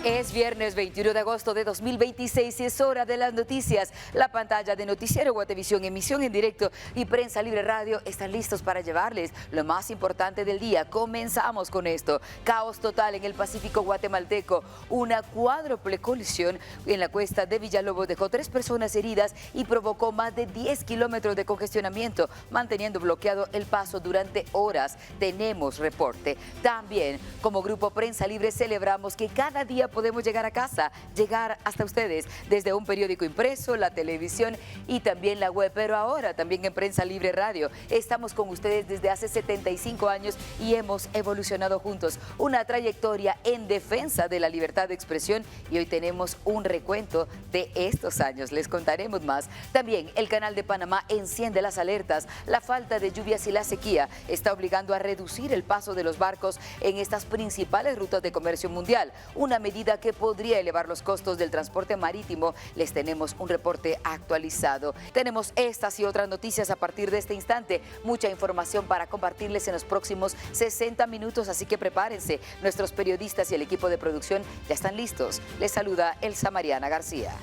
Es viernes 21 de agosto de 2026 y es hora de las noticias. La pantalla de Noticiero Guatevisión, emisión en directo y Prensa Libre Radio están listos para llevarles lo más importante del día. Comenzamos con esto. Caos total en el Pacífico guatemalteco. Una cuádruple colisión en la cuesta de Villalobos dejó 3 personas heridas y provocó más de 10 kilómetros de congestionamiento, manteniendo bloqueado el paso durante horas. Tenemos reporte. También, como Grupo Prensa Libre, celebramos que cada día podemos llegar a casa, llegar hasta ustedes desde un periódico impreso, la televisión y también la web, pero ahora también en Prensa Libre Radio. Estamos con ustedes desde hace 75 años y hemos evolucionado juntos. Una trayectoria en defensa de la libertad de expresión y hoy tenemos un recuento de estos años. Les contaremos más. También el Canal de Panamá enciende las alertas. La falta de lluvias y la sequía está obligando a reducir el paso de los barcos en estas principales rutas de comercio mundial. Una medida que podría elevar los costos del transporte marítimo. Les tenemos un reporte actualizado. Tenemos estas y otras noticias a partir de este instante. Mucha información para compartirles en los próximos 60 minutos, así que prepárense. Nuestros periodistas y el equipo de producción ya están listos. Les saluda Elsa Mariana García.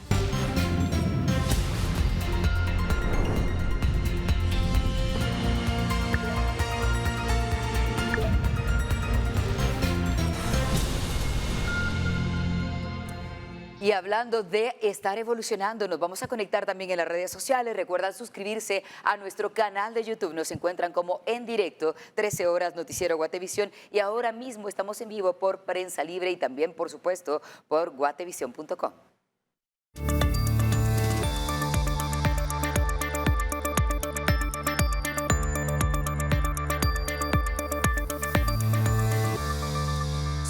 Y hablando de estar evolucionando, nos vamos a conectar también en las redes sociales. Recuerden suscribirse a nuestro canal de YouTube. Nos encuentran como En Directo, 13 horas Noticiero Guatevisión. Y ahora mismo estamos en vivo por Prensa Libre y también, por supuesto, por guatevisión.com.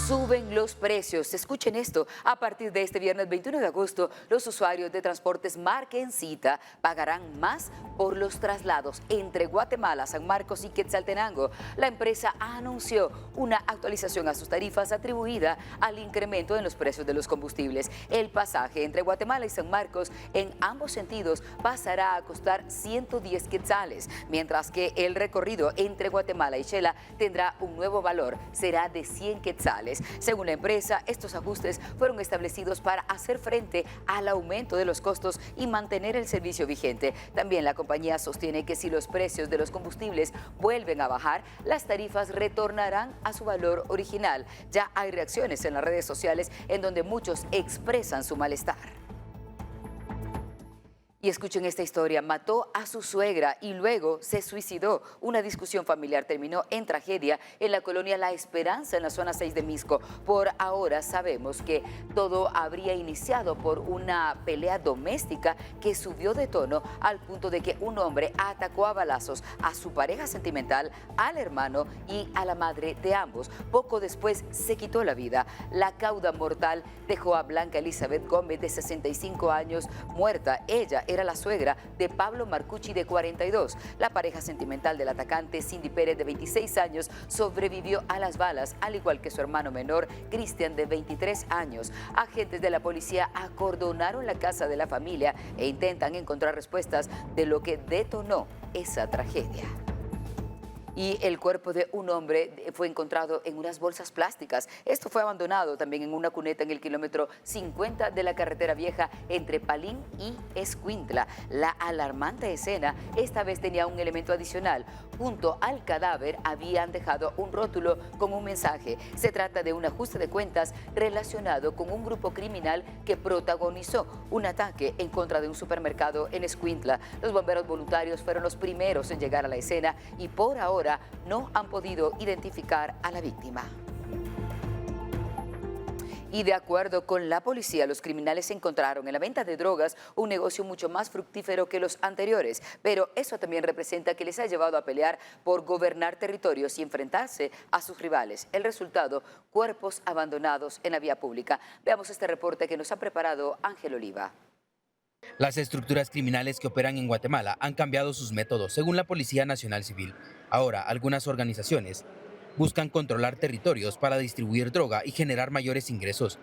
Suben los precios. Escuchen esto. A partir de este viernes 21 de agosto, los usuarios de transportes Markencita pagarán más por los traslados entre Guatemala, San Marcos y Quetzaltenango. La empresa anunció una actualización a sus tarifas atribuida al incremento en los precios de los combustibles. El pasaje entre Guatemala y San Marcos en ambos sentidos pasará a costar 110 quetzales, mientras que el recorrido entre Guatemala y Xela tendrá un nuevo valor, será de 100 quetzales. Según la empresa, estos ajustes fueron establecidos para hacer frente al aumento de los costos y mantener el servicio vigente. También la compañía sostiene que si los precios de los combustibles vuelven a bajar, las tarifas retornarán a su valor original. Ya hay reacciones en las redes sociales en donde muchos expresan su malestar. Y escuchen esta historia, mató a su suegra y luego se suicidó. Una discusión familiar terminó en tragedia en la colonia La Esperanza, en la zona 6 de Misco. Por ahora sabemos que todo habría iniciado por una pelea doméstica que subió de tono al punto de que un hombre atacó a balazos a su pareja sentimental, al hermano y a la madre de ambos. Poco después se quitó la vida. La cauda mortal dejó a Blanca Elizabeth Gómez, de 65 años, muerta. Ella era la suegra de Pablo Marcucci, de 42. La pareja sentimental del atacante, Cindy Pérez, de 26 años, sobrevivió a las balas, al igual que su hermano menor, Cristian, de 23 años. Agentes de la policía acordonaron la casa de la familia e intentan encontrar respuestas de lo que detonó esa tragedia. Y el cuerpo de un hombre fue encontrado en unas bolsas plásticas. Esto fue abandonado también en una cuneta en el kilómetro 50 de la carretera vieja entre Palín y Escuintla. La alarmante escena esta vez tenía un elemento adicional. Junto al cadáver habían dejado un rótulo con un mensaje. Se trata de un ajuste de cuentas relacionado con un grupo criminal que protagonizó un ataque en contra de un supermercado en Escuintla. Los bomberos voluntarios fueron los primeros en llegar a la escena y por ahora no han podido identificar a la víctima. Y de acuerdo con la policía, los criminales encontraron en la venta de drogas un negocio mucho más fructífero que los anteriores, pero eso también representa que les ha llevado a pelear por gobernar territorios y enfrentarse a sus rivales. El resultado, cuerpos abandonados en la vía pública. Veamos este reporte que nos ha preparado Ángel Oliva. Las estructuras criminales que operan en Guatemala han cambiado sus métodos, según la Policía Nacional Civil. Ahora, algunas organizaciones buscan controlar territorios para distribuir droga y generar mayores ingresos.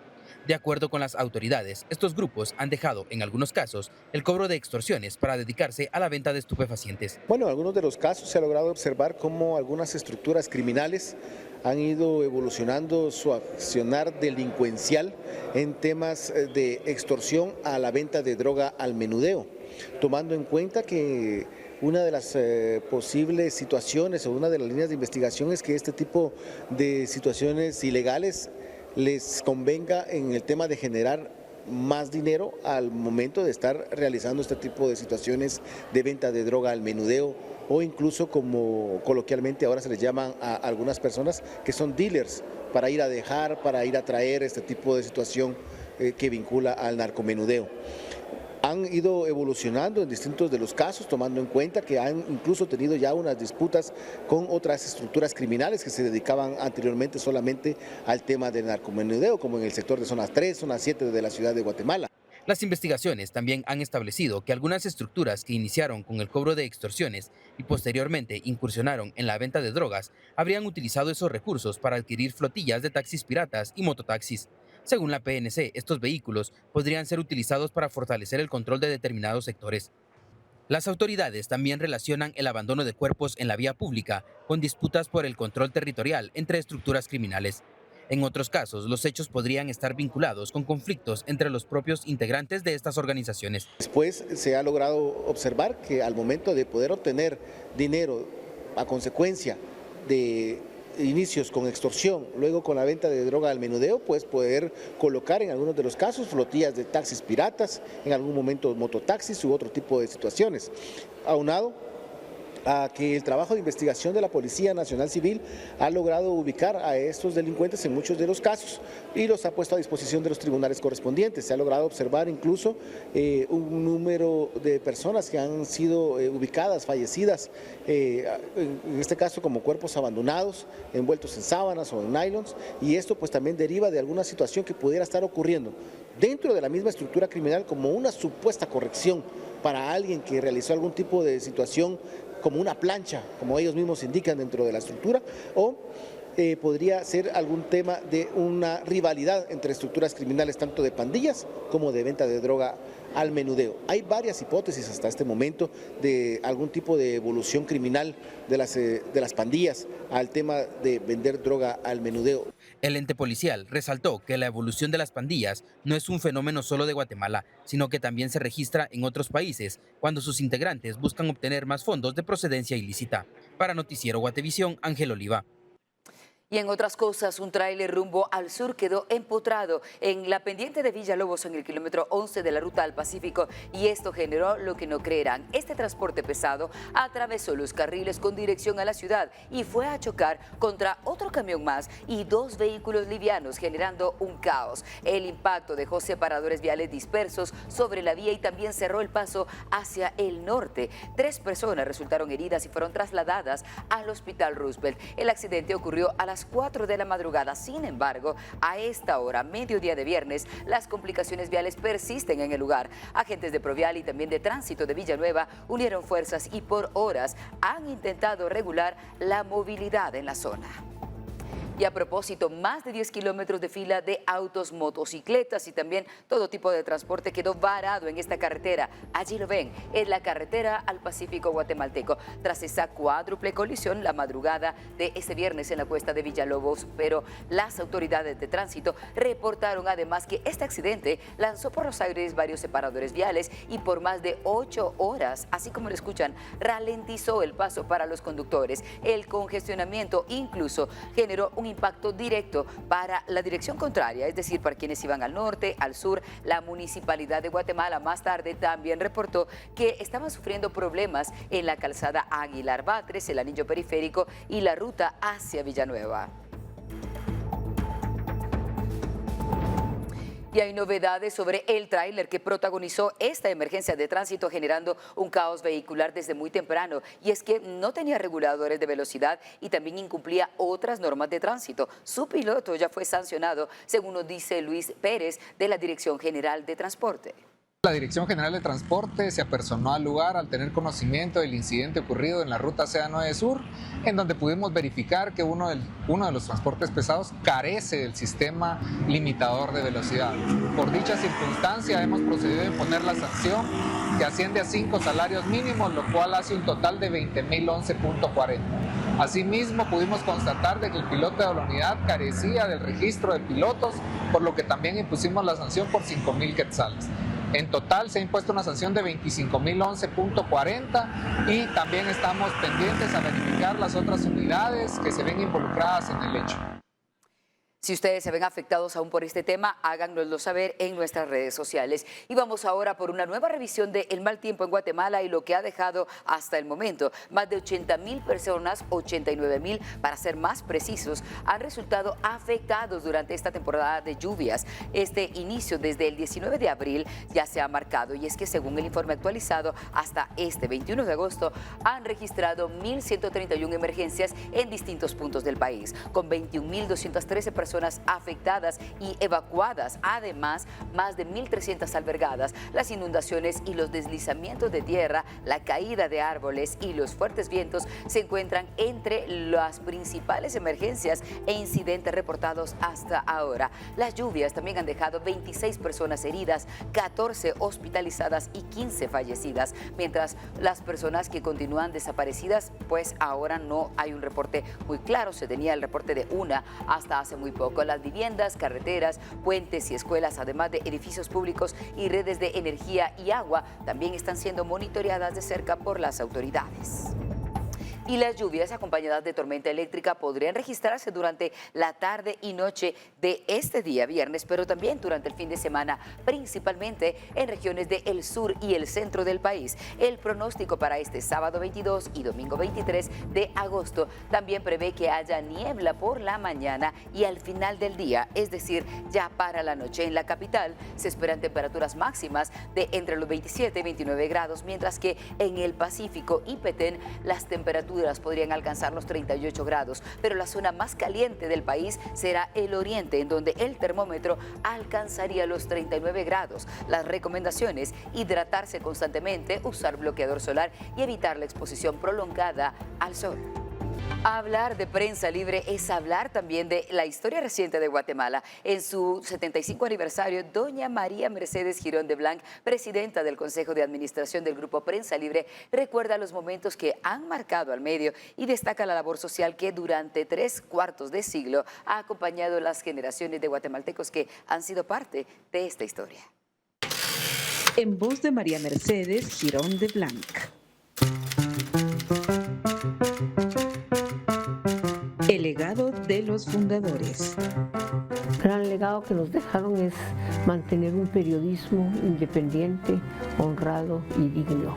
De acuerdo con las autoridades, estos grupos han dejado, en algunos casos, el cobro de extorsiones para dedicarse a la venta de estupefacientes. Bueno, en algunos de los casos se ha logrado observar cómo algunas estructuras criminales han ido evolucionando su accionar delincuencial en temas de extorsión a la venta de droga al menudeo, tomando en cuenta que una de las posibles situaciones o una de las líneas de investigación es que este tipo de situaciones ilegales les convenga en el tema de generar más dinero al momento de estar realizando este tipo de situaciones de venta de droga al menudeo, o incluso, como coloquialmente ahora se les llaman a algunas personas, que son dealers, para ir a dejar, para ir a traer este tipo de situación que vincula al narcomenudeo. Han ido evolucionando en distintos de los casos, tomando en cuenta que han incluso tenido ya unas disputas con otras estructuras criminales que se dedicaban anteriormente solamente al tema del narcomenudeo, como en el sector de zonas 3, zona 7 de la ciudad de Guatemala. Las investigaciones también han establecido que algunas estructuras que iniciaron con el cobro de extorsiones y posteriormente incursionaron en la venta de drogas habrían utilizado esos recursos para adquirir flotillas de taxis piratas y mototaxis. Según la PNC, estos vehículos podrían ser utilizados para fortalecer el control de determinados sectores. Las autoridades también relacionan el abandono de cuerpos en la vía pública con disputas por el control territorial entre estructuras criminales. En otros casos, los hechos podrían estar vinculados con conflictos entre los propios integrantes de estas organizaciones. Después se ha logrado observar que al momento de poder obtener dinero a consecuencia de inicios con extorsión, luego con la venta de droga al menudeo, pues poder colocar en algunos de los casos flotillas de taxis piratas, en algún momento mototaxis u otro tipo de situaciones. Aunado a que el trabajo de investigación de la Policía Nacional Civil ha logrado ubicar a estos delincuentes en muchos de los casos y los ha puesto a disposición de los tribunales correspondientes. Se ha logrado observar incluso un número de personas que han sido ubicadas, fallecidas, en este caso como cuerpos abandonados, envueltos en sábanas o en nylons, y esto pues también deriva de alguna situación que pudiera estar ocurriendo dentro de la misma estructura criminal como una supuesta corrección para alguien que realizó algún tipo de situación como una plancha, como ellos mismos indican dentro de la estructura, o podría ser algún tema de una rivalidad entre estructuras criminales, tanto de pandillas como de venta de droga al menudeo. Hay varias hipótesis hasta este momento de algún tipo de evolución criminal de las pandillas al tema de vender droga al menudeo. El ente policial resaltó que la evolución de las pandillas no es un fenómeno solo de Guatemala, sino que también se registra en otros países cuando sus integrantes buscan obtener más fondos de procedencia ilícita. Para Noticiero Guatevisión, Ángel Oliva. Y en otras cosas, un tráiler rumbo al sur quedó empotrado en la pendiente de Villalobos en el kilómetro 11 de la ruta al Pacífico, y esto generó lo que no creerán. Este transporte pesado atravesó los carriles con dirección a la ciudad y fue a chocar contra otro camión más y dos vehículos livianos, generando un caos. El impacto dejó separadores viales dispersos sobre la vía y también cerró el paso hacia el norte. 3 personas resultaron heridas y fueron trasladadas al Hospital Roosevelt. El accidente ocurrió a las 4 de la madrugada. Sin embargo, a esta hora, mediodía de viernes, las complicaciones viales persisten en el lugar. Agentes de Provial y también de Tránsito de Villanueva unieron fuerzas y por horas han intentado regular la movilidad en la zona. Y a propósito, más de 10 kilómetros de fila de autos, motocicletas y también todo tipo de transporte quedó varado en esta carretera. Allí lo ven, es la carretera al Pacífico guatemalteco. Tras esa cuádruple colisión la madrugada de este viernes en la cuesta de Villalobos, pero las autoridades de tránsito reportaron además que este accidente lanzó por los aires varios separadores viales y por más de 8 horas, así como lo escuchan, ralentizó el paso para los conductores. El congestionamiento incluso generó un impacto directo para la dirección contraria, es decir, para quienes iban al norte, al sur. La Municipalidad de Guatemala más tarde también reportó que estaban sufriendo problemas en la calzada Aguilar Batres, el anillo periférico y la ruta hacia Villanueva. Y hay novedades sobre el tráiler que protagonizó esta emergencia de tránsito, generando un caos vehicular desde muy temprano. Y es que no tenía reguladores de velocidad y también incumplía otras normas de tránsito. Su piloto ya fue sancionado, según nos dice Luis Pérez, de la Dirección General de Transporte. La Dirección General de Transporte se apersonó al lugar al tener conocimiento del incidente ocurrido en la ruta CA9 Sur, en donde pudimos verificar que uno de los transportes pesados carece del sistema limitador de velocidad. Por dicha circunstancia hemos procedido a imponer la sanción, que asciende a 5 salarios mínimos, lo cual hace un total de 20.011.40. Asimismo, pudimos constatar de que el piloto de la unidad carecía del registro de pilotos, por lo que también impusimos la sanción por 5,000 quetzales. En total se ha impuesto una sanción de 25.011.40 y también estamos pendientes a verificar las otras unidades que se ven involucradas en el hecho. Si ustedes se ven afectados aún por este tema, háganoslo saber en nuestras redes sociales. Y vamos ahora por una nueva revisión del mal tiempo en Guatemala y lo que ha dejado hasta el momento. Más de 80,000 personas, 89,000 para ser más precisos, han resultado afectados durante esta temporada de lluvias. Este inicio desde el 19 de abril ya se ha marcado y es que según el informe actualizado, hasta este 21 de agosto han registrado 1.131 emergencias en distintos puntos del país, con 21.213 personas afectadas y evacuadas, además más de 1.300 albergadas. Las inundaciones y los deslizamientos de tierra, la caída de árboles y los fuertes vientos se encuentran entre las principales emergencias e incidentes reportados hasta ahora. Las lluvias también han dejado 26 personas heridas, 14 hospitalizadas y 15 fallecidas, mientras las personas que continúan desaparecidas, pues ahora no hay un reporte muy claro. Se tenía el reporte de una hasta hace muy poco. Las viviendas, carreteras, puentes y escuelas, además de edificios públicos y redes de energía y agua, también están siendo monitoreadas de cerca por las autoridades. Y las lluvias acompañadas de tormenta eléctrica podrían registrarse durante la tarde y noche de este día viernes, pero también durante el fin de semana, principalmente en regiones del sur y el centro del país. El pronóstico para este sábado 22 y domingo 23 de agosto también prevé que haya niebla por la mañana y al final del día, es decir, ya para la noche. En la capital se esperan temperaturas máximas de entre los 27 y 29 grados, mientras que en el Pacífico y Petén las temperaturas podrían alcanzar los 38 grados, pero la zona más caliente del país será el oriente, en donde el termómetro alcanzaría los 39 grados. Las recomendaciones: hidratarse constantemente, usar bloqueador solar y evitar la exposición prolongada al sol. Hablar de prensa libre es hablar también de la historia reciente de Guatemala. En su 75 aniversario, doña María Mercedes Girón de Blanc, presidenta del Consejo de Administración del Grupo Prensa Libre, recuerda los momentos que han marcado al medio y destaca la labor social que durante 3/4 de siglo ha acompañado a las generaciones de guatemaltecos que han sido parte de esta historia. En voz de María Mercedes Girón de Blanc. El legado de los fundadores. El gran legado que nos dejaron es mantener un periodismo independiente, honrado y digno,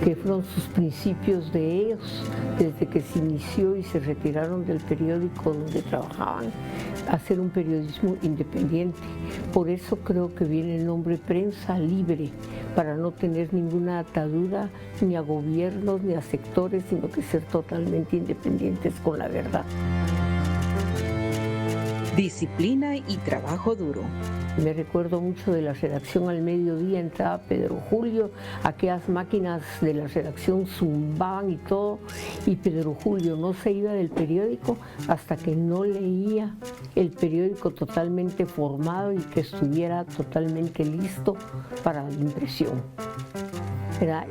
que fueron sus principios de ellos desde que se inició y se retiraron del periódico donde trabajaban, hacer un periodismo independiente. Por eso creo que viene el nombre Prensa Libre, para no tener ninguna atadura ni a gobiernos ni a sectores, sino que ser totalmente independientes con la verdad. Disciplina y trabajo duro. Me recuerdo mucho de la redacción al mediodía, entraba Pedro Julio, aquellas máquinas de la redacción zumbaban y todo, y Pedro Julio no se iba del periódico hasta que no leía el periódico totalmente formado y que estuviera totalmente listo para la impresión.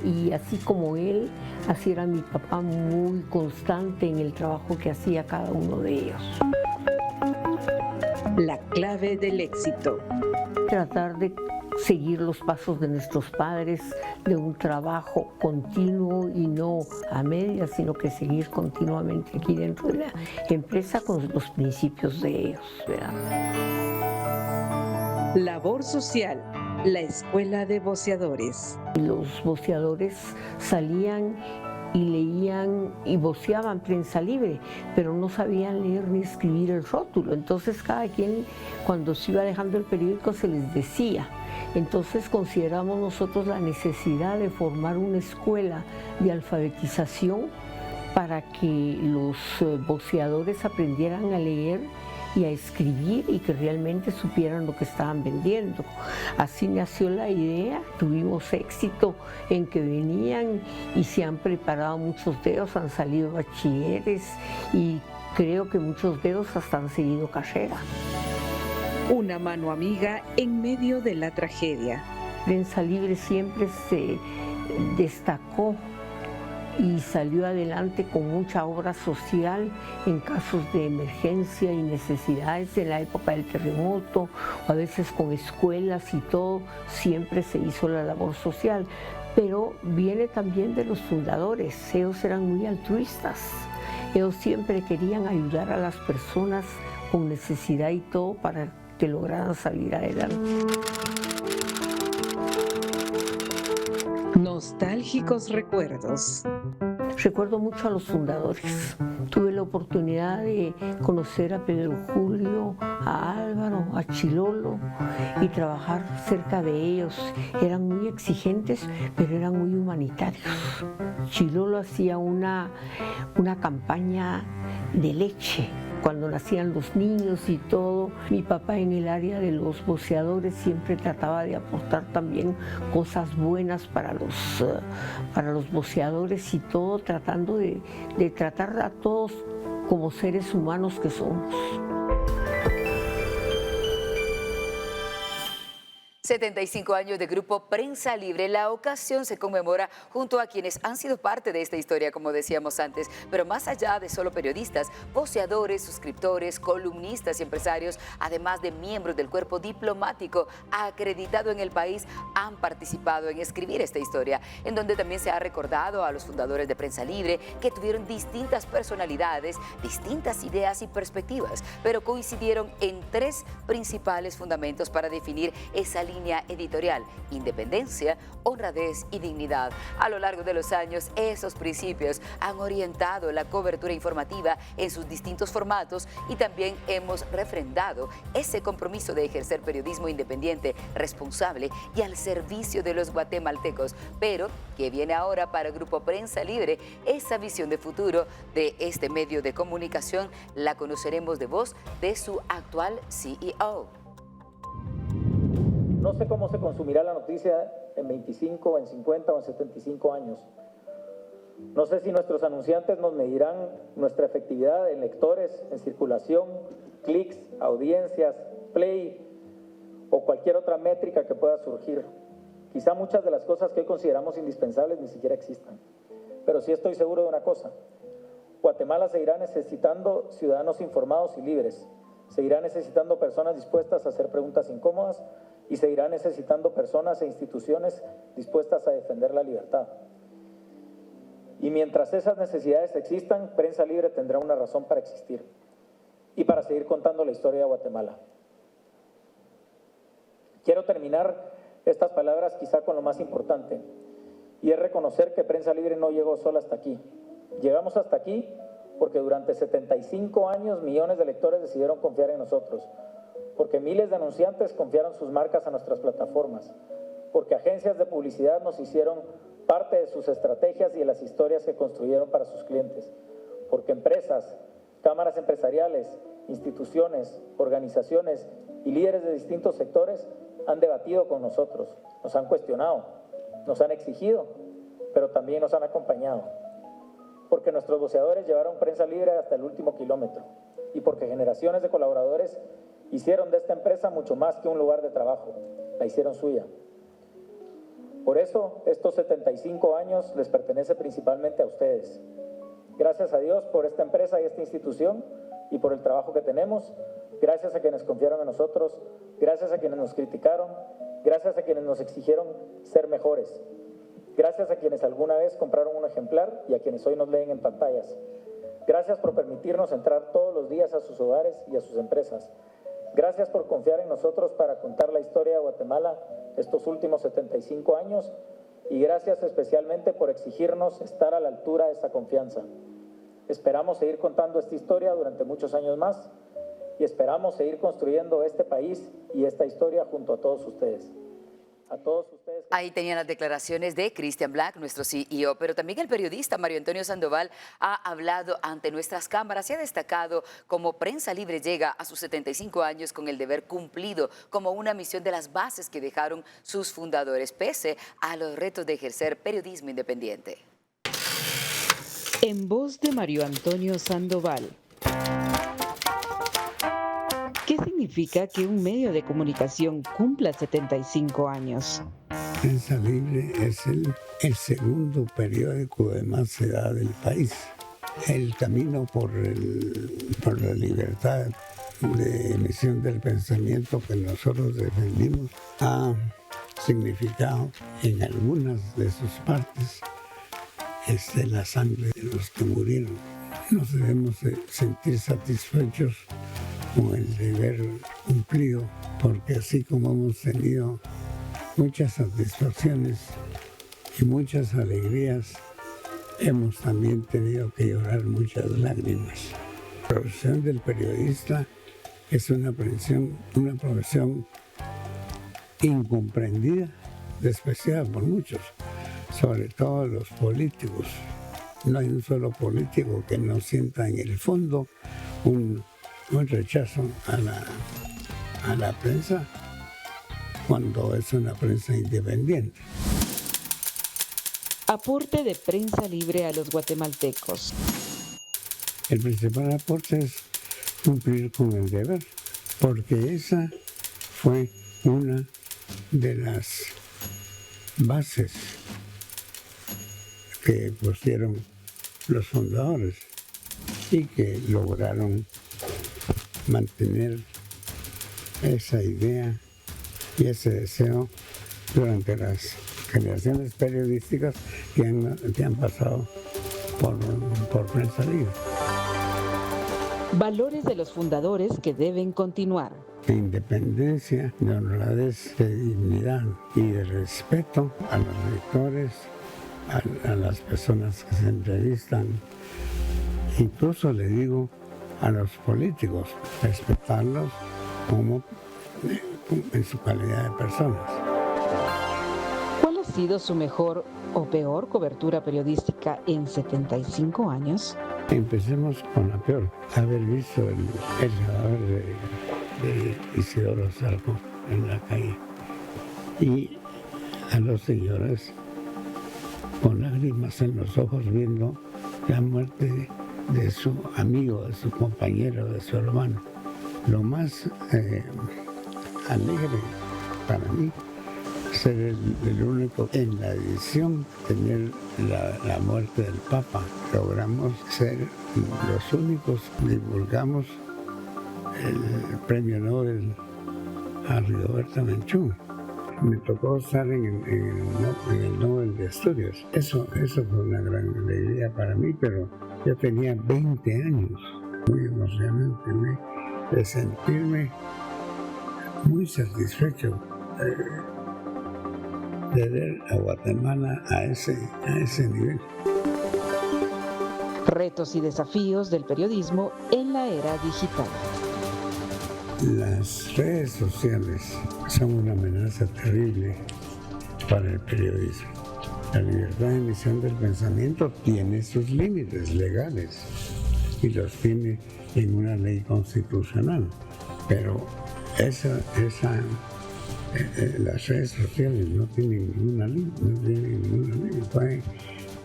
Y así como él, así era mi papá, muy constante en el trabajo que hacía cada uno de ellos. La clave del éxito. Tratar de seguir los pasos de nuestros padres, de un trabajo continuo y no a medias, sino que seguir continuamente aquí dentro de la empresa con los principios de ellos, ¿verdad? Labor social. La escuela de voceadores. Los voceadores salían y leían y voceaban Prensa Libre, pero no sabían leer ni escribir el rótulo. Entonces cada quien, cuando se iba dejando el periódico, se les decía. Entonces consideramos nosotros la necesidad de formar una escuela de alfabetización para que los voceadores aprendieran a leer y a escribir y que realmente supieran lo que estaban vendiendo. Así nació la idea, tuvimos éxito en que venían y se han preparado muchos de ellos, han salido bachilleres y creo que muchos de ellos hasta han seguido carrera. Una mano amiga en medio de la tragedia. Prensa Libre siempre se destacó y salió adelante con mucha obra social en casos de emergencia y necesidades en la época del terremoto, o a veces con escuelas y todo, siempre se hizo la labor social. Pero viene también de los fundadores, ellos eran muy altruistas, ellos siempre querían ayudar a las personas con necesidad y todo para que lograran salir adelante. Nostálgicos recuerdos. Recuerdo mucho a los fundadores. Tuve la oportunidad de conocer a Pedro Julio, a Álvaro, a Chilolo y trabajar cerca de ellos. Eran muy exigentes, pero eran muy humanitarios. Chilolo hacía una campaña de leche cuando nacían los niños y todo. Mi papá en el área de los boceadores siempre trataba de aportar también cosas buenas para los boceadores y todo, tratando de tratar a todos como seres humanos que somos. 75 años de Grupo Prensa Libre. La ocasión se conmemora junto a quienes han sido parte de esta historia, como decíamos antes, pero más allá de solo periodistas, voceadores, suscriptores, columnistas y empresarios, además de miembros del cuerpo diplomático acreditado en el país, han participado en escribir esta historia, en donde también se ha recordado a los fundadores de Prensa Libre, que tuvieron distintas personalidades, distintas ideas y perspectivas, pero coincidieron en 3 principales fundamentos para definir esa línea editorial: independencia, honradez y dignidad. A lo largo de los años, esos principios han orientado la cobertura informativa en sus distintos formatos y también hemos refrendado ese compromiso de ejercer periodismo independiente, responsable y al servicio de los guatemaltecos. Pero, ¿qué viene ahora para Grupo Prensa Libre? Esa visión de futuro de este medio de comunicación la conoceremos de voz de su actual CEO. No sé cómo se consumirá la noticia en 25, en 50 o en 75 años. No sé si nuestros anunciantes nos medirán nuestra efectividad en lectores, en circulación, clics, audiencias, play o cualquier otra métrica que pueda surgir. Quizá muchas de las cosas que hoy consideramos indispensables ni siquiera existan. Pero sí estoy seguro de una cosa: Guatemala seguirá necesitando ciudadanos informados y libres. Seguirá necesitando personas dispuestas a hacer preguntas incómodas y seguirá necesitando personas e instituciones dispuestas a defender la libertad. Y mientras esas necesidades existan, Prensa Libre tendrá una razón para existir y para seguir contando la historia de Guatemala. Quiero terminar estas palabras quizá con lo más importante, y es reconocer que Prensa Libre no llegó sola hasta aquí. Llegamos hasta aquí porque durante 75 años millones de lectores decidieron confiar en nosotros, porque miles de anunciantes confiaron sus marcas a nuestras plataformas, porque agencias de publicidad nos hicieron parte de sus estrategias y de las historias que construyeron para sus clientes, porque empresas, cámaras empresariales, instituciones, organizaciones y líderes de distintos sectores han debatido con nosotros, nos han cuestionado, nos han exigido, pero también nos han acompañado, porque nuestros voceadores llevaron Prensa Libre hasta el último kilómetro y porque generaciones de colaboradores hicieron de esta empresa mucho más que un lugar de trabajo, la hicieron suya. Por eso, estos 75 años les pertenece principalmente a ustedes. Gracias a Dios por esta empresa y esta institución y por el trabajo que tenemos. Gracias a quienes confiaron en nosotros, gracias a quienes nos criticaron, gracias a quienes nos exigieron ser mejores. Gracias a quienes alguna vez compraron un ejemplar y a quienes hoy nos leen en pantallas. Gracias por permitirnos entrar todos los días a sus hogares y a sus empresas. Gracias por confiar en nosotros para contar la historia de Guatemala estos últimos 75 años y gracias especialmente por exigirnos estar a la altura de esa confianza. Esperamos seguir contando esta historia durante muchos años más y esperamos seguir construyendo este país y esta historia junto a todos ustedes. A todos ustedes. Ahí tenían las declaraciones de Christian Black, nuestro CEO, pero también el periodista Mario Antonio Sandoval ha hablado ante nuestras cámaras y ha destacado cómo Prensa Libre llega a sus 75 años con el deber cumplido, como una misión de las bases que dejaron sus fundadores, pese a los retos de ejercer periodismo independiente. En voz de Mario Antonio Sandoval. ¿Qué significa que un medio de comunicación cumpla 75 años? Prensa Libre es el segundo periódico de más edad del país. El camino por la libertad de emisión del pensamiento que nosotros defendimos ha significado en algunas de sus partes la sangre de los que murieron. Nos debemos sentir satisfechos con el deber cumplido, porque así como hemos tenido muchas satisfacciones y muchas alegrías, hemos también tenido que llorar muchas lágrimas. La profesión del periodista es una profesión incomprendida, despreciada por muchos, sobre todo los políticos. No hay un solo político que no sienta en el fondo un rechazo a la prensa cuando es una prensa independiente. Aporte de Prensa Libre a los guatemaltecos. El principal aporte es cumplir con el deber, porque esa fue una de las bases que pusieron los fundadores y que lograron mantener esa idea y ese deseo durante las generaciones periodísticas que han pasado por Prensa Libre. Valores de los fundadores que deben continuar. De independencia, de honradez, de dignidad y de respeto a los lectores, a las personas que se entrevistan. Incluso le digo a los políticos, respetarlos como en su calidad de personas. ¿Cuál ha sido su mejor o peor cobertura periodística en 75 años? Empecemos con la peor, haber visto el cadáver de Isidoro Zarco en la calle y a los señores con lágrimas en los ojos viendo la muerte de su amigo, de su compañero, de su hermano. Lo más alegre para mí ser el único en la edición, tener la muerte del Papa. Logramos ser los únicos que divulgamos el premio Nobel a Rigoberta Menchú. Me tocó estar en el Nobel de Estudios. Eso fue una gran alegría para mí, pero yo tenía 20 años, muy emocionante, de sentirme muy satisfecho de ver a Guatemala a ese nivel. Retos y desafíos del periodismo en la era digital. Las redes sociales son una amenaza terrible para el periodismo. La libertad de emisión del pensamiento tiene sus límites legales y los tiene en una ley constitucional, pero las redes sociales no tienen ninguna ley, puede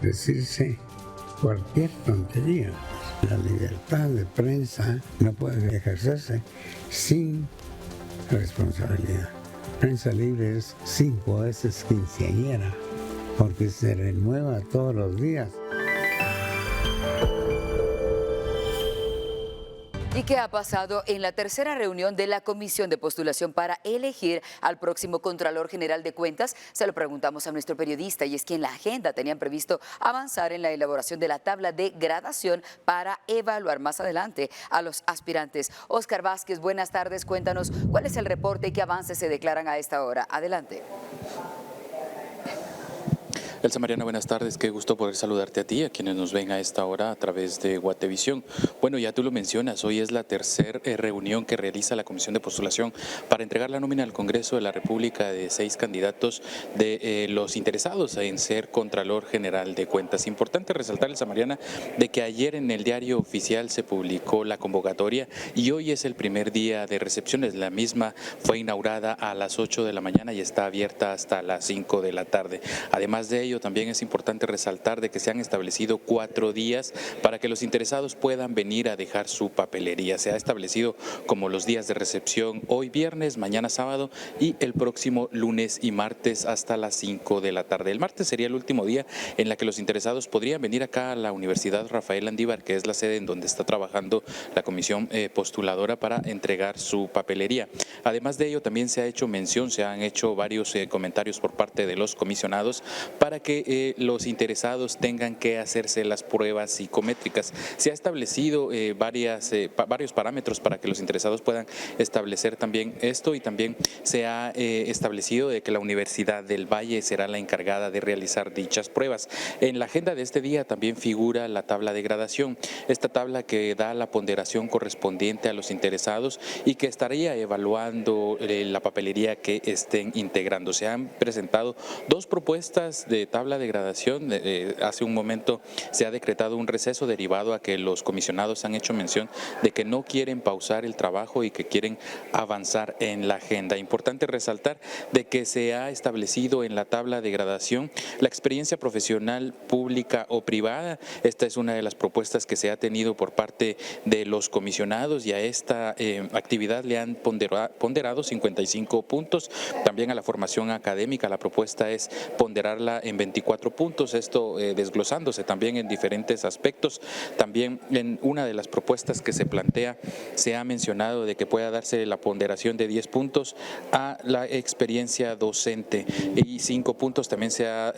decirse cualquier tontería. La libertad de prensa no puede ejercerse sin responsabilidad. Prensa Libre es 5 veces quinceañera porque se renueva todos los días. ¿Y qué ha pasado en la tercera reunión de la Comisión de Postulación para elegir al próximo Contralor General de Cuentas? Se lo preguntamos a nuestro periodista, y es que en la agenda tenían previsto avanzar en la elaboración de la tabla de gradación para evaluar más adelante a los aspirantes. Óscar Vázquez, buenas tardes, cuéntanos cuál es el reporte y qué avances se declaran a esta hora. Adelante. Elsa Mariana, buenas tardes, qué gusto poder saludarte a ti y a quienes nos ven a esta hora a través de Guatevisión. Bueno, ya tú lo mencionas, hoy es la tercera reunión que realiza la Comisión de Postulación para entregar la nómina al Congreso de la República de 6 candidatos de los interesados en ser Contralor General de Cuentas. Importante resaltar, Elsa Mariana, de que ayer en el Diario Oficial se publicó la convocatoria y hoy es el primer día de recepciones. La misma fue inaugurada a las 8 de la mañana y está abierta hasta las 5 de la tarde. Además de ello, ello también es importante resaltar de que se han establecido 4 días para que los interesados puedan venir a dejar su papelería. Se ha establecido como los días de recepción hoy viernes, mañana sábado y el próximo lunes y martes hasta las 5 de la tarde. El martes sería el último día en la que los interesados podrían venir acá a la Universidad Rafael Andívar, que es la sede en donde está trabajando la comisión postuladora, para entregar su papelería. Además de ello, también se ha hecho mención, se han hecho varios comentarios por parte de los comisionados para que los interesados tengan que hacerse las pruebas psicométricas. Se ha establecido varios parámetros para que los interesados puedan establecer también esto, y también se ha establecido de que la Universidad del Valle será la encargada de realizar dichas pruebas. En la agenda de este día también figura la tabla de gradación, esta tabla que da la ponderación correspondiente a los interesados y que estaría evaluando la papelería que estén integrando. Se han presentado 2 propuestas de tabla de gradación. Hace un momento se ha decretado un receso derivado a que los comisionados han hecho mención de que no quieren pausar el trabajo y que quieren avanzar en la agenda. Importante resaltar de que se ha establecido en la tabla de gradación la experiencia profesional pública o privada. Esta es una de las propuestas que se ha tenido por parte de los comisionados, y a esta actividad le han ponderado 55 puntos. También a la formación académica la propuesta es ponderarla en 24 puntos, esto desglosándose también en diferentes aspectos. También en una de las propuestas que se plantea se ha mencionado de que pueda darse la ponderación de 10 puntos a la experiencia docente, y 5 puntos también se ha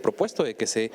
propuesto de que se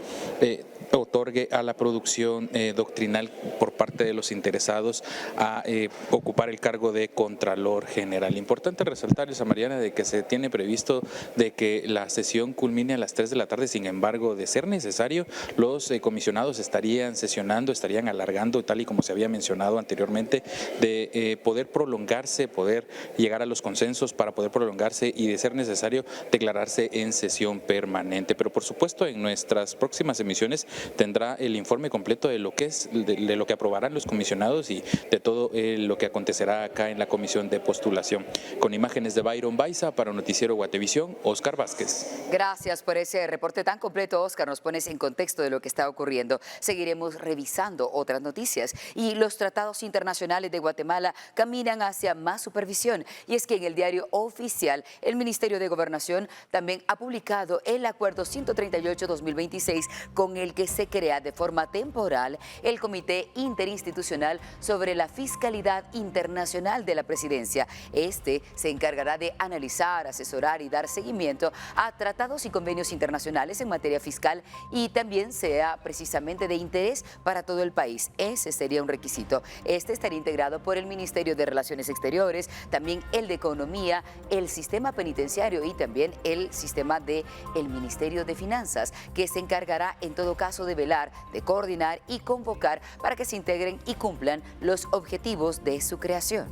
otorgue a la producción doctrinal por parte de los interesados a ocupar el cargo de Contralor General. Importante resaltar, Elsa Mariana, de que se tiene previsto de que la sesión culmine a las 3 de la tarde. Sin embargo, de ser necesario, los comisionados estarían sesionando, estarían alargando, tal y como se había mencionado anteriormente, de poder prolongarse, poder llegar a los consensos para poder prolongarse y, de ser necesario, declararse en sesión permanente. Pero por supuesto, en nuestras próximas emisiones tendrá el informe completo de lo que es, de lo que aprobarán los comisionados y de todo lo que acontecerá acá en la comisión de postulación. Con imágenes de Byron Baiza para Noticiero Guatevisión, Óscar Vázquez. Gracias por ese reporte tan completo, Óscar. Nos pones en contexto de lo que está ocurriendo. Seguiremos revisando otras noticias, y los tratados internacionales de Guatemala caminan hacia más supervisión. Y es que en el diario oficial, el Ministerio de Gobernación también ha publicado el Acuerdo 138-2026, con el que se crea de forma temporal el Comité Interinstitucional sobre la Fiscalidad Internacional de la Presidencia. Este se encargará de analizar, asesorar y dar seguimiento a tratados y convenios internacionales en materia fiscal, y también sea precisamente de interés para todo el país. Ese sería un requisito. Este estaría integrado por el Ministerio de Relaciones Exteriores, también el de Economía, el sistema penitenciario y también el sistema del Ministerio de Finanzas, que se encargará en todo caso de velar, de coordinar y convocar para que se integren y cumplan los objetivos de su creación.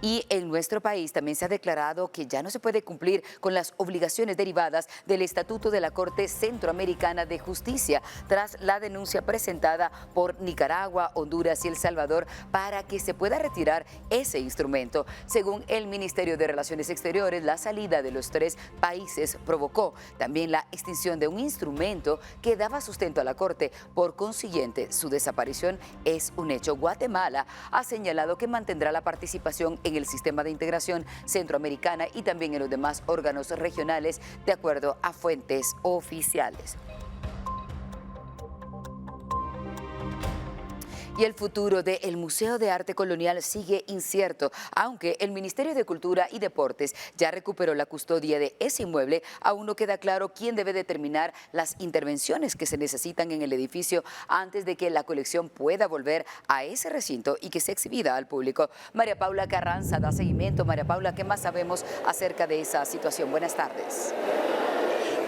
Y en nuestro país también se ha declarado que ya no se puede cumplir con las obligaciones derivadas del Estatuto de la Corte Centroamericana de Justicia, tras la denuncia presentada por Nicaragua, Honduras y El Salvador para que se pueda retirar ese instrumento. Según el Ministerio de Relaciones Exteriores, la salida de los 3 países provocó también la extinción de un instrumento que daba sustento a la Corte. Por consiguiente, su desaparición es un hecho. Guatemala ha señalado que mantendrá la participación en el sistema de integración centroamericana y también en los demás órganos regionales, de acuerdo a fuentes oficiales. Y el futuro del Museo de Arte Colonial sigue incierto. Aunque el Ministerio de Cultura y Deportes ya recuperó la custodia de ese inmueble, aún no queda claro quién debe determinar las intervenciones que se necesitan en el edificio antes de que la colección pueda volver a ese recinto y que sea exhibida al público. María Paula Carranza da seguimiento. María Paula, ¿qué más sabemos acerca de esa situación? Buenas tardes.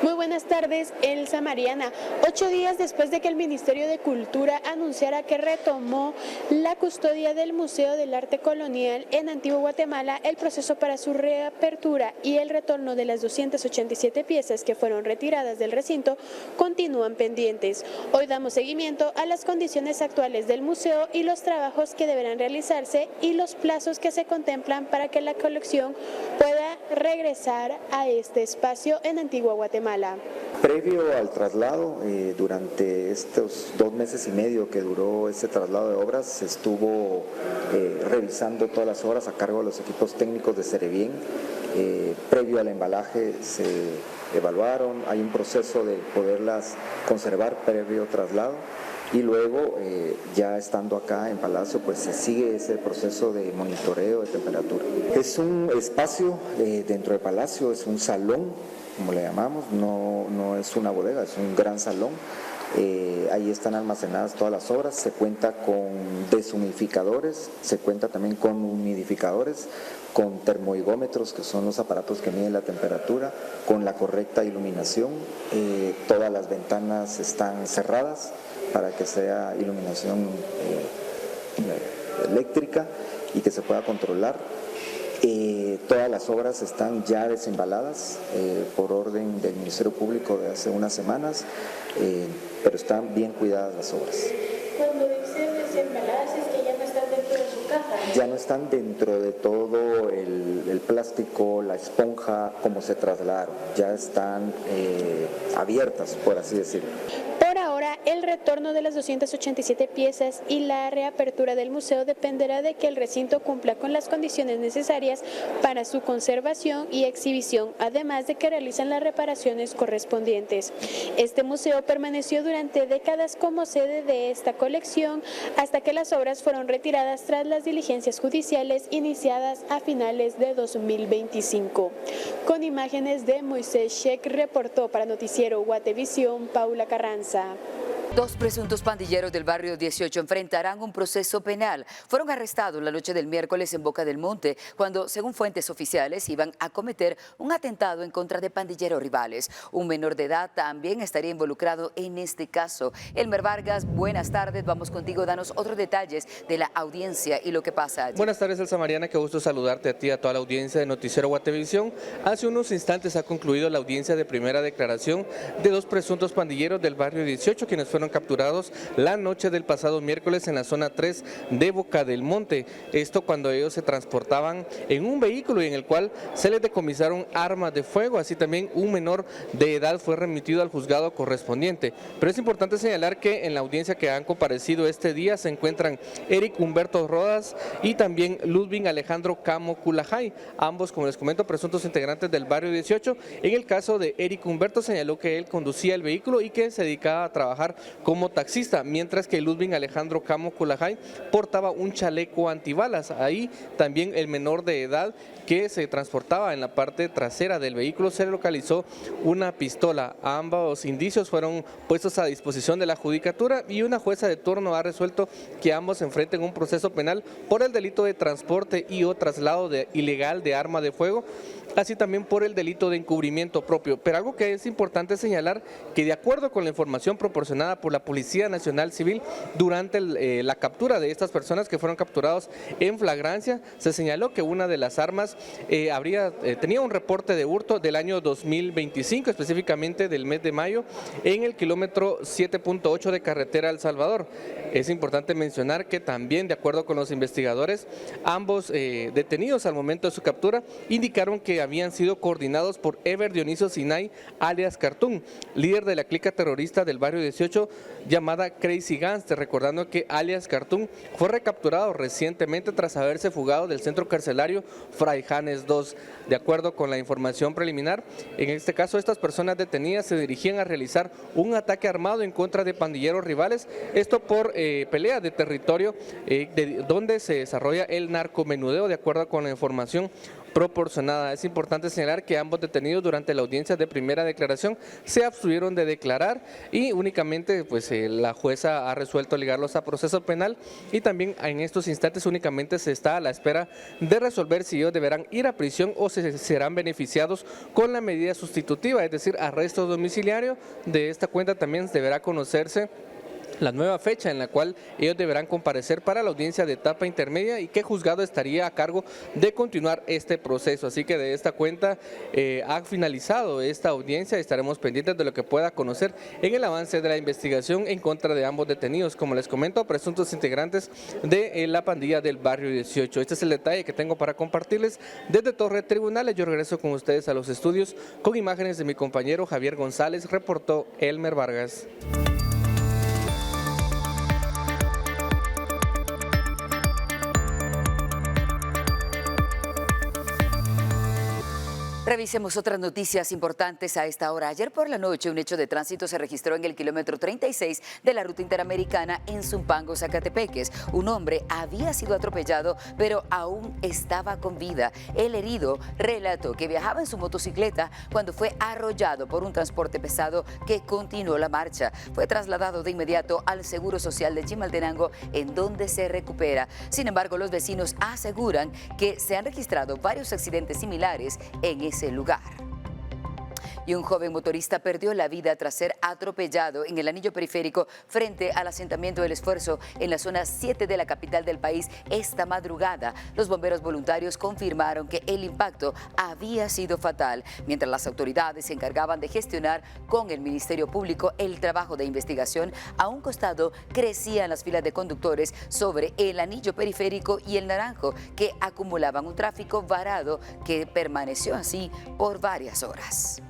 Muy buenas tardes, Elsa Mariana. 8 días después de que el Ministerio de Cultura anunciara que retomó la custodia del Museo del Arte Colonial en Antigua Guatemala, el proceso para su reapertura y el retorno de las 287 piezas que fueron retiradas del recinto continúan pendientes. Hoy damos seguimiento a las condiciones actuales del museo y los trabajos que deberán realizarse y los plazos que se contemplan para que la colección pueda regresar a este espacio en Antigua Guatemala. Guatemala. Previo al traslado, durante estos 2 meses y medio que duró ese traslado de obras, se estuvo revisando todas las obras a cargo de los equipos técnicos de Cerevién. Previo al embalaje se evaluaron, hay un proceso de poderlas conservar previo traslado. Y luego, ya estando acá en Palacio, pues se sigue ese proceso de monitoreo de temperatura. Es un espacio dentro de Palacio, es un salón, como le llamamos, no es una bodega, es un gran salón. Ahí están almacenadas todas las obras, se cuenta con deshumidificadores, se cuenta también con humidificadores, con termohigómetros, que son los aparatos que miden la temperatura, con la correcta iluminación. Todas las ventanas están cerradas para que sea iluminación eléctrica y que se pueda controlar. Todas las obras están ya desembaladas por orden del Ministerio Público de hace unas semanas, pero están bien cuidadas las obras. Cuando dice desembaladas es que ya no están dentro de su caja. Ya no están dentro de todo el plástico, la esponja, como se trasladaron, ya están abiertas, por así decirlo. Por ahora, el retorno de las 287 piezas y la reapertura del museo dependerá de que el recinto cumpla con las condiciones necesarias para su conservación y exhibición, además de que realizan las reparaciones correspondientes. Este museo permaneció durante décadas como sede de esta colección hasta que las obras fueron retiradas tras las diligencias judiciales iniciadas a finales de 2025. Con imágenes de Moisés Sheck, reportó para Noticiero Guatevisión, Paula Carranza. 2 presuntos pandilleros del barrio 18 enfrentarán un proceso penal. Fueron arrestados la noche del miércoles en Boca del Monte, cuando, según fuentes oficiales, iban a cometer un atentado en contra de pandilleros rivales. Un menor de edad también estaría involucrado en este caso. Elmer Vargas, buenas tardes. Vamos contigo. Danos otros detalles de la audiencia y lo que pasa allí. Buenas tardes, Elsa Mariana. Qué gusto saludarte a ti y a toda la audiencia de Noticiero Guatevisión. Hace unos instantes ha concluido la audiencia de primera declaración de 2 presuntos pandilleros del barrio 18, quienes fueron capturados la noche del pasado miércoles en la zona 3 de Boca del Monte. Esto cuando ellos se transportaban en un vehículo y en el cual se les decomisaron armas de fuego. Así también un menor de edad fue remitido al juzgado correspondiente. Pero es importante señalar que en la audiencia que han comparecido este día se encuentran Eric Humberto Rodas y también Ludwig Alejandro Camo Culajay, ambos, como les comento, presuntos integrantes del barrio 18. En el caso de Eric Humberto, señaló que él conducía el vehículo y que se dedicaba a trabajar como taxista, mientras que Ludwig Alejandro Camo Culajay portaba un chaleco antibalas. Ahí también el menor de edad que se transportaba en la parte trasera del vehículo se localizó una pistola. Ambos indicios fueron puestos a disposición de la judicatura y una jueza de turno ha resuelto que ambos enfrenten un proceso penal por el delito de transporte y o traslado ilegal de arma de fuego, así también por el delito de encubrimiento propio. Pero algo que es importante señalar, que de acuerdo con la información proporcionada por la Policía Nacional Civil durante la captura de estas personas que fueron capturados en flagrancia, se señaló que una de las armas tenía un reporte de hurto del año 2025, específicamente del mes de mayo, en el kilómetro 7.8 de carretera El Salvador. Es importante mencionar que también, de acuerdo con los investigadores, ambos detenidos al momento de su captura indicaron que habían sido coordinados por Ever Dionisio Sinay, alias Cartoon, líder de la clica terrorista del barrio 18 llamada Crazy Gangster, recordando que alias Cartoon fue recapturado recientemente tras haberse fugado del centro carcelario Fray Janes II. De acuerdo con la información preliminar, en este caso estas personas detenidas se dirigían a realizar un ataque armado en contra de pandilleros rivales, esto por pelea de territorio donde se desarrolla el narcomenudeo, de acuerdo con la información proporcionada. Es importante señalar que ambos detenidos durante la audiencia de primera declaración se abstuvieron de declarar y únicamente la jueza ha resuelto ligarlos a proceso penal, y también en estos instantes únicamente se está a la espera de resolver si ellos deberán ir a prisión o si serán beneficiados con la medida sustitutiva, es decir, arresto domiciliario. De esta cuenta también deberá conocerse la nueva fecha en la cual ellos deberán comparecer para la audiencia de etapa intermedia y qué juzgado estaría a cargo de continuar este proceso. Así que de esta cuenta ha finalizado esta audiencia y estaremos pendientes de lo que pueda conocer en el avance de la investigación en contra de ambos detenidos, como les comento, presuntos integrantes de la pandilla del barrio 18. Este es el detalle que tengo para compartirles desde Torre Tribunales. Yo regreso con ustedes a los estudios con imágenes de mi compañero Javier González, reportó Elmer Vargas. Revisemos otras noticias importantes a esta hora. Ayer por la noche, un hecho de tránsito se registró en el kilómetro 36 de la ruta interamericana en Zumpango, Zacatepeques. Un hombre había sido atropellado, pero aún estaba con vida. El herido relató que viajaba en su motocicleta cuando fue arrollado por un transporte pesado que continuó la marcha. Fue trasladado de inmediato al Seguro Social de Chimaltenango, en donde se recupera. Sin embargo, los vecinos aseguran que se han registrado varios accidentes similares en ese lugar. Y un joven motorista perdió la vida tras ser atropellado en el anillo periférico frente al asentamiento del Esfuerzo en la zona 7 de la capital del país esta madrugada. Los bomberos voluntarios confirmaron que el impacto había sido fatal, mientras las autoridades se encargaban de gestionar con el Ministerio Público el trabajo de investigación. A un costado crecían las filas de conductores sobre el anillo periférico y el Naranjo, que acumulaban un tráfico varado que permaneció así por varias horas.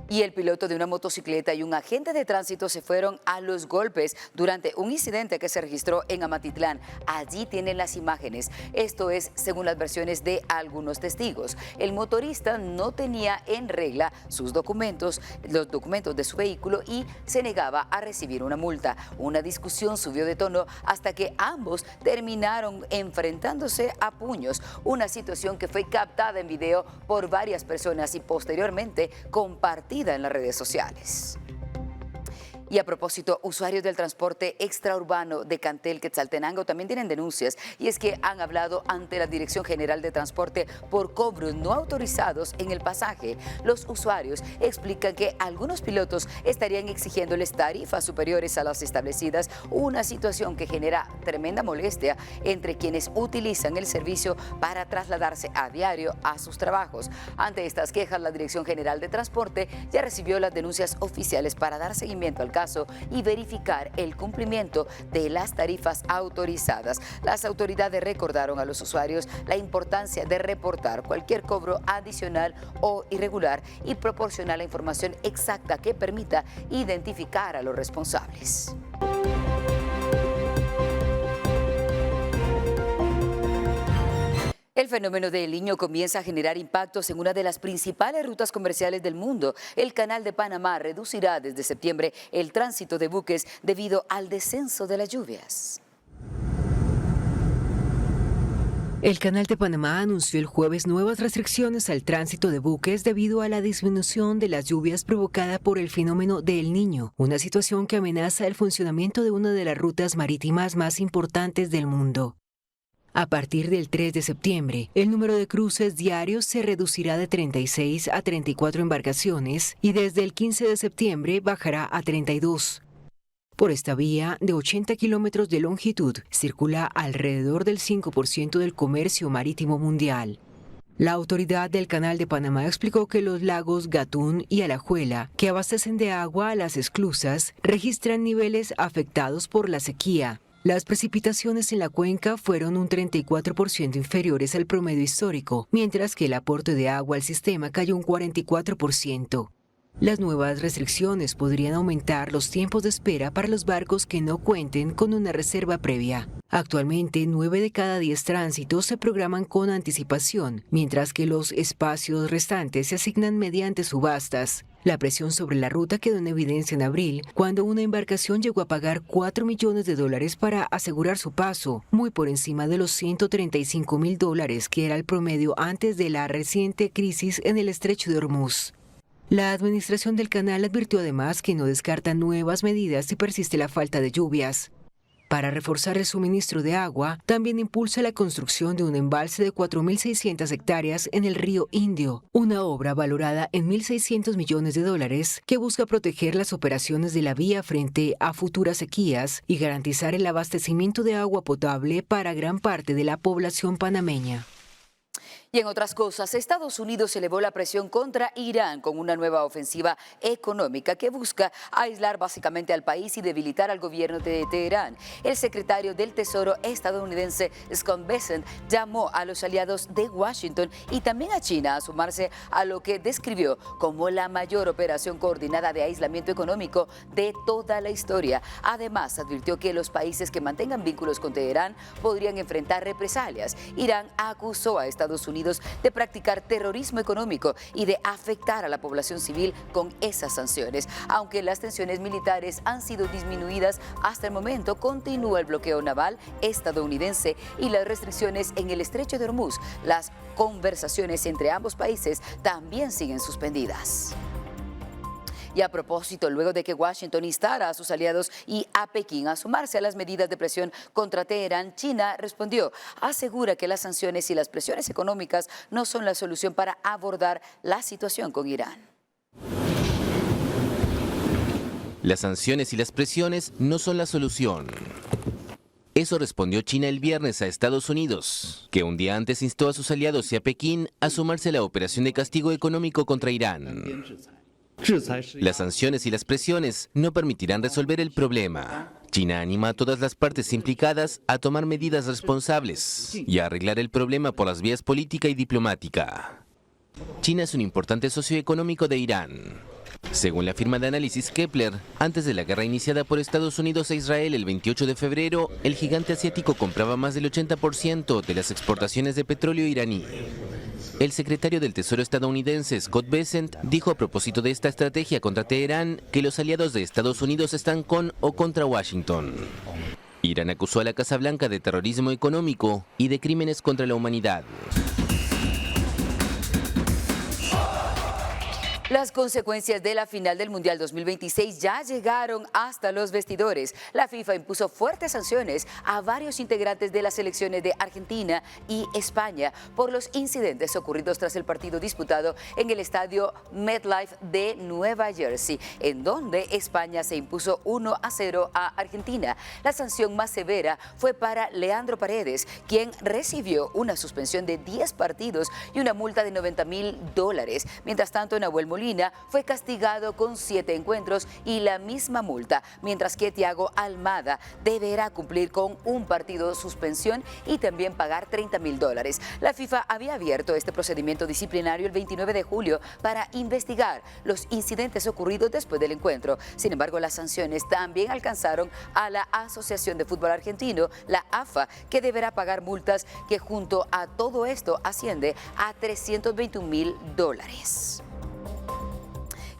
Y el piloto de una motocicleta y un agente de tránsito se fueron a los golpes durante un incidente que se registró en Amatitlán. Allí tienen las imágenes. Esto es según las versiones de algunos testigos. El motorista no tenía en regla sus documentos, los documentos de su vehículo, y se negaba a recibir una multa. Una discusión subió de tono hasta que ambos terminaron enfrentándose a puños. Una situación que fue captada en video por varias personas y posteriormente compartida en las redes sociales. Y a propósito, usuarios del transporte extraurbano de Cantel, Quetzaltenango, también tienen denuncias, y es que han hablado ante la Dirección General de Transporte por cobros no autorizados en el pasaje. Los usuarios explican que algunos pilotos estarían exigiéndoles tarifas superiores a las establecidas, una situación que genera tremenda molestia entre quienes utilizan el servicio para trasladarse a diario a sus trabajos. Ante estas quejas, la Dirección General de Transporte ya recibió las denuncias oficiales para dar seguimiento al caso y verificar el cumplimiento de las tarifas autorizadas. Las autoridades recordaron a los usuarios la importancia de reportar cualquier cobro adicional o irregular y proporcionar la información exacta que permita identificar a los responsables. El fenómeno del Niño comienza a generar impactos en una de las principales rutas comerciales del mundo. El Canal de Panamá reducirá desde septiembre el tránsito de buques debido al descenso de las lluvias. El Canal de Panamá anunció el jueves nuevas restricciones al tránsito de buques debido a la disminución de las lluvias provocada por el fenómeno del Niño, una situación que amenaza el funcionamiento de una de las rutas marítimas más importantes del mundo. A partir del 3 de septiembre, el número de cruces diarios se reducirá de 36 a 34 embarcaciones y desde el 15 de septiembre bajará a 32. Por esta vía, de 80 kilómetros de longitud, circula alrededor del 5% del comercio marítimo mundial. La autoridad del Canal de Panamá explicó que los lagos Gatún y Alajuela, que abastecen de agua a las esclusas, registran niveles afectados por la sequía. Las precipitaciones en la cuenca fueron un 34% inferiores al promedio histórico, mientras que el aporte de agua al sistema cayó un 44%. Las nuevas restricciones podrían aumentar los tiempos de espera para los barcos que no cuenten con una reserva previa. Actualmente, 9 de cada 10 tránsitos se programan con anticipación, mientras que los espacios restantes se asignan mediante subastas. La presión sobre la ruta quedó en evidencia en abril, cuando una embarcación llegó a pagar $4 millones para asegurar su paso, muy por encima de los $135,000 que era el promedio antes de la reciente crisis en el estrecho de Hormuz. La administración del canal advirtió además que no descarta nuevas medidas si persiste la falta de lluvias. Para reforzar el suministro de agua, también impulsa la construcción de un embalse de 4.600 hectáreas en el río Indio, una obra valorada en $1.600 millones que busca proteger las operaciones de la vía frente a futuras sequías y garantizar el abastecimiento de agua potable para gran parte de la población panameña. Y en otras cosas, Estados Unidos elevó la presión contra Irán con una nueva ofensiva económica que busca aislar básicamente al país y debilitar al gobierno de Teherán. El secretario del Tesoro estadounidense Scott Bessent llamó a los aliados de Washington y también a China a sumarse a lo que describió como la mayor operación coordinada de aislamiento económico de toda la historia. Además, advirtió que los países que mantengan vínculos con Teherán podrían enfrentar represalias. Irán acusó a Estados Unidos de practicar terrorismo económico y de afectar a la población civil con esas sanciones. Aunque las tensiones militares han sido disminuidas hasta el momento, continúa el bloqueo naval estadounidense y las restricciones en el estrecho de Hormuz. Las conversaciones entre ambos países también siguen suspendidas. Y a propósito, luego de que Washington instara a sus aliados y a Pekín a sumarse a las medidas de presión contra Teherán, China respondió. Asegura que las sanciones y las presiones económicas no son la solución para abordar la situación con Irán. Las sanciones y las presiones no son la solución. Eso respondió China el viernes a Estados Unidos, que un día antes instó a sus aliados y a Pekín a sumarse a la operación de castigo económico contra Irán. Las sanciones y las presiones no permitirán resolver el problema. China anima a todas las partes implicadas a tomar medidas responsables y a arreglar el problema por las vías política y diplomática. China es un importante socio económico de Irán. Según la firma de análisis Kepler, antes de la guerra iniciada por Estados Unidos a Israel el 28 de febrero, el gigante asiático compraba más del 80% de las exportaciones de petróleo iraní. El secretario del Tesoro estadounidense Scott Bessent dijo a propósito de esta estrategia contra Teherán que los aliados de Estados Unidos están con o contra Washington. Irán acusó a la Casa Blanca de terrorismo económico y de crímenes contra la humanidad. Las consecuencias de la final del Mundial 2026 ya llegaron hasta los vestidores. La FIFA impuso fuertes sanciones a varios integrantes de las selecciones de Argentina y España por los incidentes ocurridos tras el partido disputado en el estadio MetLife de Nueva Jersey, en donde España se impuso 1-0 a Argentina. La sanción más severa fue para Leandro Paredes, quien recibió una suspensión de 10 partidos y una multa de $90.000. Mientras tanto, Nahuel Molina fue castigado con 7 encuentros y la misma multa, mientras que Thiago Almada deberá cumplir con un partido de suspensión y también pagar $30.000. La FIFA había abierto este procedimiento disciplinario el 29 de julio para investigar los incidentes ocurridos después del encuentro. Sin embargo, las sanciones también alcanzaron a la Asociación de Fútbol Argentino, la AFA, que deberá pagar multas que junto a todo esto asciende a $321.000.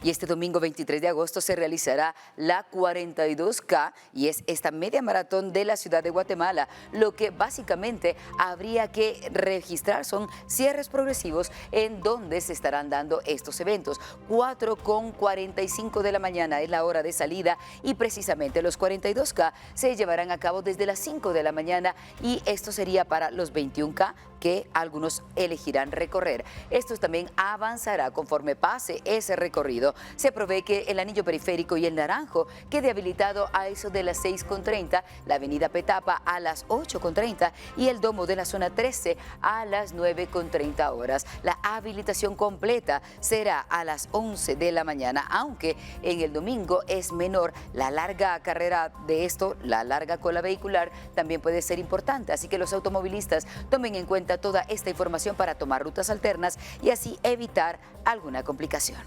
Y este domingo 23 de agosto se realizará la 42K y es esta media maratón de la ciudad de Guatemala. Lo que básicamente habría que registrar son cierres progresivos en donde se estarán dando estos eventos. 4:45 de la mañana es la hora de salida y precisamente los 42K se llevarán a cabo desde las 5 de la mañana y esto sería para los 21K que algunos elegirán recorrer. Esto también avanzará conforme pase ese recorrido. Se prevé que el anillo periférico y el Naranjo quede habilitado a eso de las 6:30, la avenida Petapa a las 8:30 y el domo de la zona 13 a las 9:30 horas. La habilitación completa será a las 11 de la mañana, aunque en el domingo es menor. La larga carrera de esto, la larga cola vehicular, también puede ser importante, así que los automovilistas tomen en cuenta toda esta información para tomar rutas alternas y así evitar alguna complicación.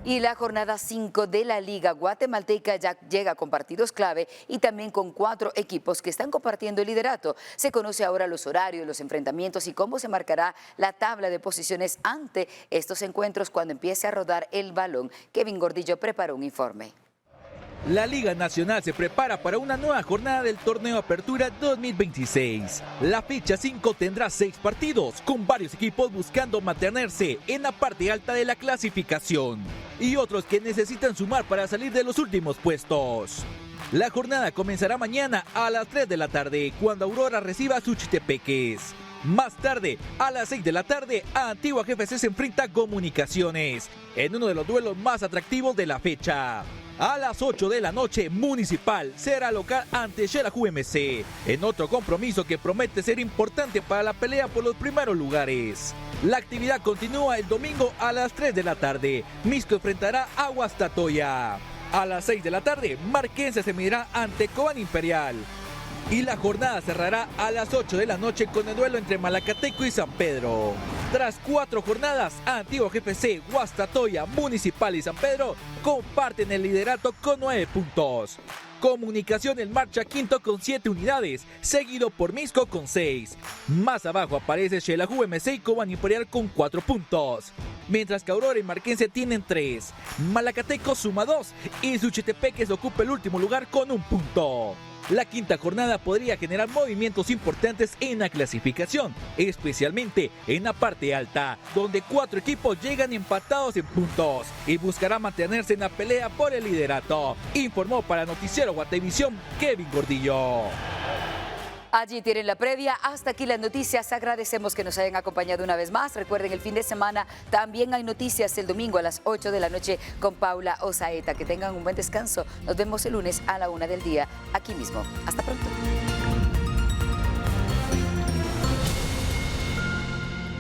Y la jornada 5 de la Liga Guatemalteca ya llega con partidos clave y también con 4 equipos que están compartiendo el liderato. Se conoce ahora los horarios, los enfrentamientos y cómo se marcará la tabla de posiciones ante estos encuentros cuando empiece a rodar el balón. Kevin Gordillo preparó un informe. La Liga Nacional se prepara para una nueva jornada del Torneo Apertura 2026. La fecha 5 tendrá 6 partidos, con varios equipos buscando mantenerse en la parte alta de la clasificación y otros que necesitan sumar para salir de los últimos puestos. La jornada comenzará mañana a las 3 de la tarde, cuando Aurora reciba a Suchitepeques. Más tarde, a las 6 de la tarde, Antigua GFC se enfrenta a Comunicaciones, en uno de los duelos más atractivos de la fecha. A las 8 de la noche, Municipal será local ante Xelajú MC, en otro compromiso que promete ser importante para la pelea por los primeros lugares. La actividad continúa el domingo a las 3 de la tarde. Misco enfrentará a Guastatoya. A las 6 de la tarde, Marquense se medirá ante Cobán Imperial. Y la jornada cerrará a las 8 de la noche con el duelo entre Malacateco y San Pedro. Tras 4 jornadas, Antigua GFC, Guastatoya, Municipal y San Pedro comparten el liderato con 9 puntos. Comunicaciones marcha quinto con 7 unidades, seguido por Misco con 6. Más abajo aparece Xelajú MC y Cobán Imperial con 4 puntos. Mientras que Aurora y Marquense tienen 3. Malacateco suma 2 y Suchitepeques ocupa el último lugar con 1 punto. La quinta jornada podría generar movimientos importantes en la clasificación, especialmente en la parte alta, donde 4 equipos llegan empatados en puntos y buscarán mantenerse en la pelea por el liderato. Informó para Noticiero Guatevisión Kevin Gordillo. Allí tienen la previa. Hasta aquí las noticias. Agradecemos que nos hayan acompañado una vez más. Recuerden, el fin de semana también hay noticias el domingo a las 8 de la noche con Paula Osaeta. Que tengan un buen descanso. Nos vemos el lunes a la 1 del día aquí mismo. Hasta pronto.